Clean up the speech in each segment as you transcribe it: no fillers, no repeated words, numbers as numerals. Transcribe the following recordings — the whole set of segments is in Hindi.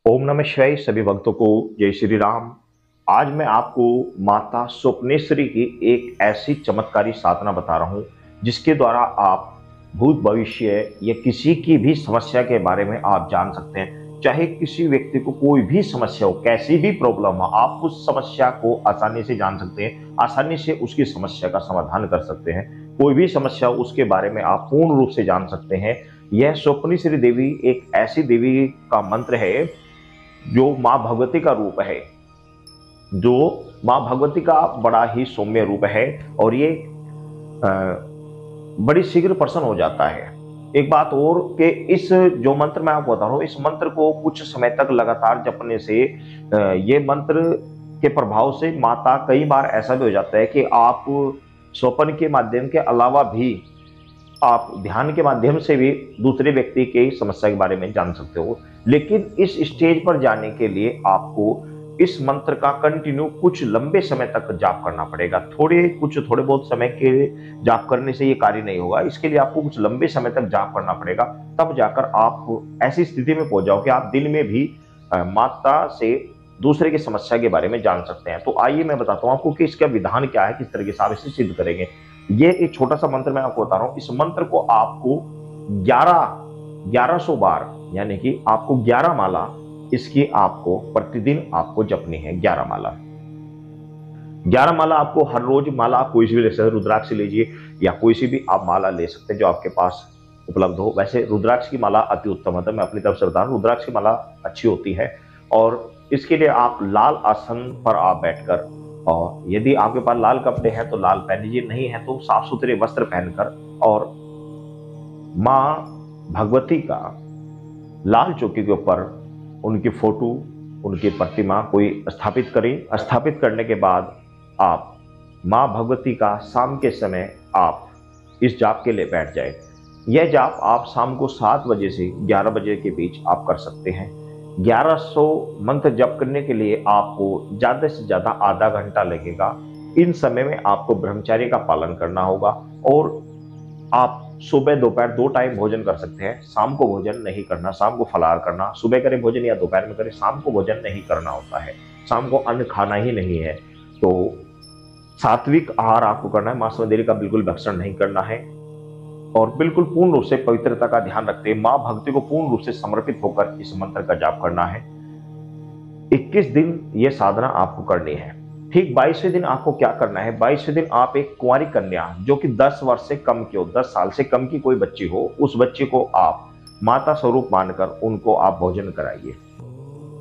ओम नमः शिवाय। सभी भक्तों को जय श्री राम। आज मैं आपको माता स्वप्नेश्वरी की एक ऐसी चमत्कारी साधना बता रहा हूं जिसके द्वारा आप भूत भविष्य या किसी की भी समस्या के बारे में आप जान सकते हैं। चाहे किसी व्यक्ति को कोई भी समस्या हो, कैसी भी प्रॉब्लम हो, आप उस समस्या को आसानी से जान सकते हैं, आसानी से उसकी समस्या का समाधान कर सकते हैं। कोई भी समस्या उसके बारे में आप पूर्ण रूप से जान सकते हैं। यह स्वप्नेश्वरी देवी एक ऐसी देवी का मंत्र है जो माँ भगवती का रूप है, जो माँ भगवती का बड़ा ही सौम्य रूप है और ये बड़ी शीघ्र प्रसन्न हो जाता है। एक बात और कि इस जो मंत्र मैं आपको बता रहा हूँ, इस मंत्र को कुछ समय तक लगातार जपने से ये मंत्र के प्रभाव से माता कई बार ऐसा भी हो जाता है कि आप स्वप्न के माध्यम के अलावा भी आप ध्यान के माध्यम से भी दूसरे व्यक्ति के समस्या के बारे में जान सकते हो। लेकिन इस स्टेज पर जाने के लिए आपको इस मंत्र का कंटिन्यू कुछ लंबे समय तक जाप करना पड़ेगा। थोड़े बहुत समय के जाप करने से ये कार्य नहीं होगा। इसके लिए आपको कुछ लंबे समय तक जाप करना पड़ेगा, तब जाकर आप ऐसी स्थिति में पहुंच जाओ कि आप दिन में भी माता से दूसरे की समस्या के बारे में जान सकते हैं। तो आइए मैं बताता हूँ आपको कि इसका विधान क्या है, किस तरीके से आप इसे सिद्ध करेंगे। ये एक छोटा सा मंत्र मैं आपको बता रहा हूं। इस मंत्र को आपको 1100 बार, यानी कि आपको 11 माला इसकी आपको प्रतिदिन आपको जपनी है। 11 माला, 11 माला आपको हर रोज माला आप कोई सी भी ले सकते हैं। रुद्राक्ष लीजिए या कोई सी भी आप माला ले सकते हैं जो आपके पास उपलब्ध हो। वैसे रुद्राक्ष की माला अति उत्तम है, मैं अपनी तरफ से बता रहा हूं, रुद्राक्ष की माला अच्छी होती है। और इसके लिए आप लाल आसन पर आप बैठकर, और यदि आपके पास लाल कपड़े हैं तो लाल पहन लीजिए, नहीं है तो साफ सुथरे वस्त्र पहनकर, और माँ भगवती का लाल चौकी के ऊपर उनकी फोटो, उनकी प्रतिमा कोई स्थापित करें। स्थापित करने के बाद आप माँ भगवती का शाम के समय आप इस जाप के लिए बैठ जाए। यह जाप आप शाम को 7 बजे से 11 बजे के बीच आप कर सकते हैं। 1100 मंत्र जप करने के लिए आपको ज्यादा से ज्यादा आधा घंटा लगेगा। इन समय में आपको ब्रह्मचर्य का पालन करना होगा और आप सुबह दोपहर 2 टाइम भोजन कर सकते हैं। शाम को भोजन नहीं करना, शाम को फलाहार करना। सुबह करें भोजन या दोपहर में करें, शाम को भोजन नहीं करना होता है। शाम को अन्न खाना ही नहीं है। तो सात्विक आहार आपको करना है, मांस मदिरा का बिल्कुल भक्षण नहीं करना है और बिल्कुल पूर्ण रूप से पवित्रता का ध्यान रखते हुए मां भक्ति को पूर्ण रूप से समर्पित होकर इस मंत्र का जाप करना है। 21 दिन यह साधना आपको करनी है। ठीक 22वें दिन आपको क्या करना है, 22वें दिन आप एक कुंवारी कन्या जो कि 10 वर्ष से कम की हो, 10 साल से कम की कोई बच्ची हो, उस बच्ची को आप माता स्वरूप मानकर उनको आप भोजन कराइए।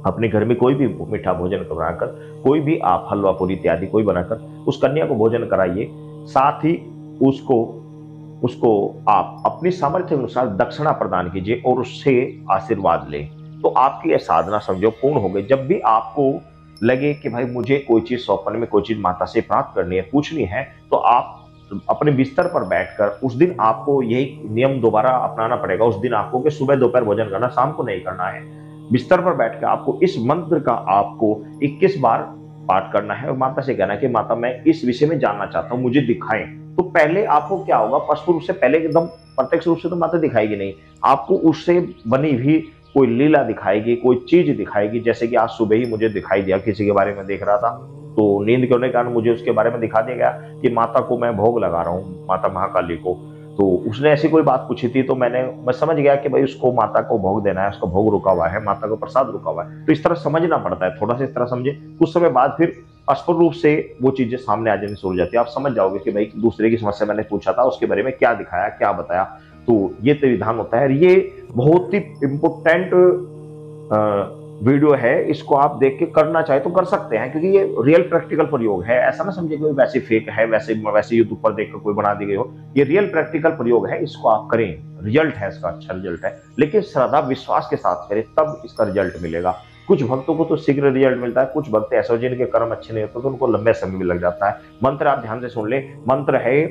अपने घर में कोई भी मीठा भोजन बनाकर, कोई भी आप हलवा पूरी इत्यादि कोई बनाकर उस कन्या को भोजन कराइए। साथ ही उसको आप अपनी सामर्थ्य अनुसार दक्षिणा प्रदान कीजिए और उससे आशीर्वाद लें। तो आपकी यह साधना समझो पूर्ण हो गई। जब भी आपको लगे कि भाई मुझे कोई चीज स्वप्न में कोई चीज माता से प्राप्त करनी है, पूछनी है, तो आप अपने बिस्तर पर बैठकर उस दिन आपको यही नियम दोबारा अपनाना पड़ेगा। उस दिन आपको कि सुबह दोपहर भोजन करना, शाम को नहीं करना है। बिस्तर पर बैठकर आपको इस मंत्र का आपको 21 बार पाठ करना है और माता से कहना है कि माता मैं इस विषय में जानना चाहता हूं, मुझे दिखाएं। तो पहले आपको क्या होगा, स्पष्ट रूप से पहले एकदम प्रत्यक्ष रूप से तो माता दिखाएगी नहीं, आपको उससे बनी हुई कोई लीला दिखाएगी, कोई चीज दिखाएगी। जैसे कि आज सुबह ही मुझे दिखाई दिया, किसी के बारे में देख रहा था तो नींद के होने के कारण मुझे उसके बारे में दिखा दिया गया कि माता को मैं भोग लगा रहा हूँ, माता महाकाली को। तो उसने ऐसी कोई बात पूछी थी तो मैं समझ गया कि भाई उसको माता को भोग देना है, उसका भोग रुका हुआ है, माता को प्रसाद रुका हुआ है। तो इस तरह समझना पड़ता है, थोड़ा सा इस तरह समझे। कुछ समय बाद फिर स्पष्ट रूप से वो चीजें सामने आ जानी शुरू हो जाती है। आप समझ जाओगे कि भाई दूसरे की समस्या मैंने पूछा था, उसके बारे में क्या दिखाया, क्या बताया। तो ये तो विधान होता है। ये बहुत ही इंपोर्टेंट वीडियो है, इसको आप देख के करना चाहे तो कर सकते हैं, क्योंकि ये रियल प्रैक्टिकल प्रयोग है। ऐसा ना समझे कोई वैसे फेक है, वैसे यूट्यूब पर देखकर कोई बना दी गई हो। ये रियल प्रैक्टिकल प्रयोग है, इसको आप करें, रिजल्ट है इसका, अच्छा रिजल्ट है। लेकिन श्रद्धा विश्वास के साथ करें, तब इसका रिजल्ट मिलेगा। कुछ भक्तों को तो शीघ्र रिजल्ट मिलता है, कुछ भक्त ऐसे हो जिनके कर्म अच्छे नहीं होते तो उनको लंबे समय भी लग जाता है। मंत्र आप ध्यान से सुन ले। मंत्र है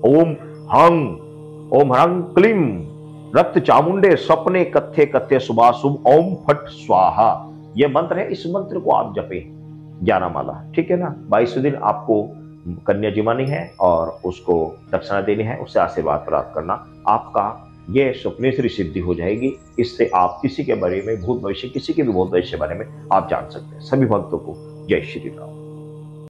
ओम हरं क्लीम रक्त चामुंडे स्वप्ने कथ्य कथ्य शुभाशुभ ओम फट स्वाहा। यह मंत्र है। इस मंत्र को आप जपे 11 माला, ठीक है ना। 22वें दिन आपको कन्या जिमानी है और उसको दक्षिणा देनी है, उससे आशीर्वाद प्राप्त करना। आपका ये स्वप्नेश्वरी सिद्धि हो जाएगी। इससे आप किसी के बारे में, भूत भविष्य, किसी के भी भूत भविष्य के बारे में आप जान सकते हैं। सभी भक्तों को जय श्री राम।